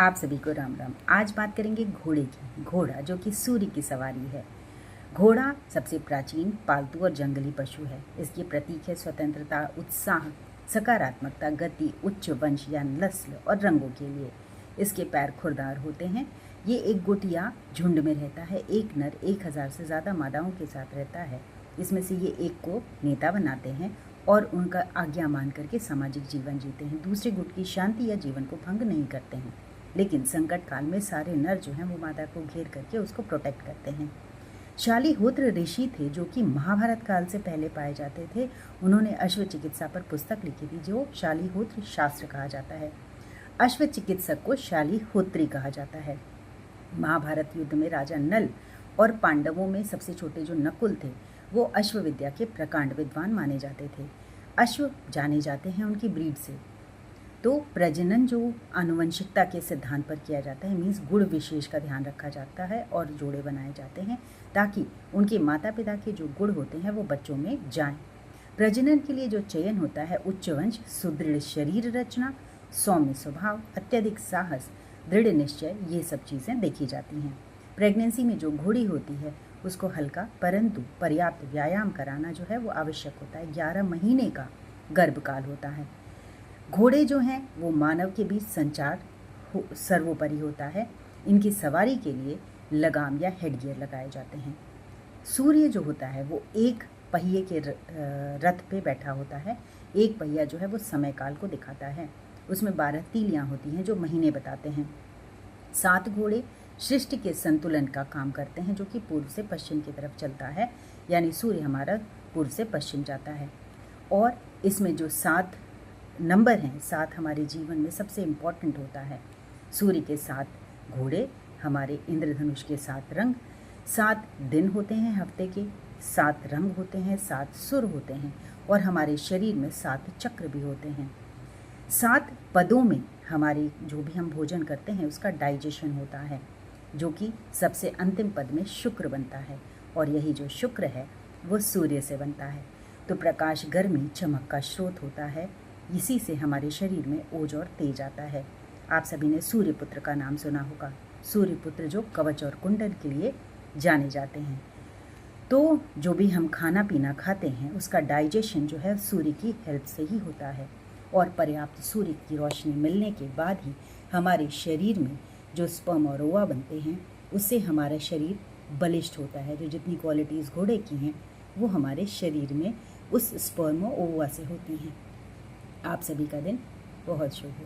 आप सभी को राम राम। आज बात करेंगे घोड़े की। घोड़ा जो कि सूर्य की सवारी है। घोड़ा सबसे प्राचीन पालतू और जंगली पशु है। इसकी प्रतीक है स्वतंत्रता, उत्साह, सकारात्मकता, गति, उच्च वंश या नस्ल और रंगों के लिए। इसके पैर खुरदार होते हैं। ये एक गुट या झुंड में रहता है। एक नर 1000 से ज़्यादा मादाओं के साथ रहता है। इसमें से ये एक को नेता बनाते हैं और उनका आज्ञा मान करके सामाजिक जीवन जीते हैं। दूसरे गुट की शांति या जीवन को भंग नहीं करते हैं, लेकिन संकट काल में सारे नर जो हैं वो मादा को घेर करके उसको प्रोटेक्ट करते हैं। शालिहोत्र ऋषि थे जो कि महाभारत काल से पहले पाए जाते थे। उन्होंने अश्व चिकित्सा पर पुस्तक लिखी थी जो शालिहोत्र शास्त्र कहा जाता है। अश्व चिकित्सक को शालिहोत्री कहा जाता है। महाभारत युद्ध में राजा नल और पांडवों में सबसे छोटे जो नकुल थे वो अश्व विद्या के प्रकांड विद्वान माने जाते थे। अश्व जाने जाते हैं उनकी ब्रीड से। तो प्रजनन जो आनुवंशिकता के सिद्धांत पर किया जाता है, मीन्स गुण विशेष का ध्यान रखा जाता है और जोड़े बनाए जाते हैं ताकि उनके माता पिता के जो गुण होते हैं वो बच्चों में जाएं। प्रजनन के लिए जो चयन होता है, उच्च वंश, सुदृढ़ शरीर रचना, सौम्य स्वभाव, अत्यधिक साहस, दृढ़ निश्चय, ये सब चीज़ें देखी जाती हैं। प्रेगनेंसी में जो घोड़ी होती है उसको हल्का परंतु पर्याप्त व्यायाम कराना जो है वो आवश्यक होता है। 11 महीने का गर्भकाल होता है। घोड़े जो हैं वो मानव के बीच संचार सर्वोपरि होता है। इनकी सवारी के लिए लगाम या हेडगियर लगाए जाते हैं। सूर्य जो होता है वो एक पहिए के रथ पे बैठा होता है। एक पहिया जो है वो समय काल को दिखाता है। उसमें 12 तीलियां होती हैं जो महीने बताते हैं। 7 घोड़े सृष्टि के संतुलन का काम करते हैं जो कि पूर्व से पश्चिम की तरफ चलता है, यानी सूर्य हमारा पूर्व से पश्चिम जाता है। और इसमें जो 7 नंबर हैं, 7 हमारे जीवन में सबसे इम्पॉर्टेंट होता है। सूर्य के 7 घोड़े, हमारे इंद्रधनुष के 7 रंग, 7 दिन होते हैं हफ्ते के, 7 रंग होते हैं, 7 सुर होते हैं और हमारे शरीर में 7 चक्र भी होते हैं। 7 पदों में हमारे जो भी हम भोजन करते हैं उसका डाइजेशन होता है, जो कि सबसे अंतिम पद में शुक्र बनता है और यही जो शुक्र है वो सूर्य से बनता है। तो प्रकाश, गर्मी, चमक का स्रोत होता है। इसी से हमारे शरीर में ओज और तेज आता है। आप सभी ने सूर्यपुत्र का नाम सुना होगा। सूर्यपुत्र जो कवच और कुंडल के लिए जाने जाते हैं। तो जो भी हम खाना पीना खाते हैं उसका डाइजेशन जो है सूर्य की हेल्प से ही होता है और पर्याप्त सूर्य की रोशनी मिलने के बाद ही हमारे शरीर में जो स्पर्म और ओवा बनते हैं उससे हमारा शरीर बलिष्ठ होता है। जो जितनी क्वालिटीज़ घोड़े की हैं वो हमारे शरीर में उस स्पर्म और ओवा से होती हैं। आप सभी का दिन बहुत शुभ हो।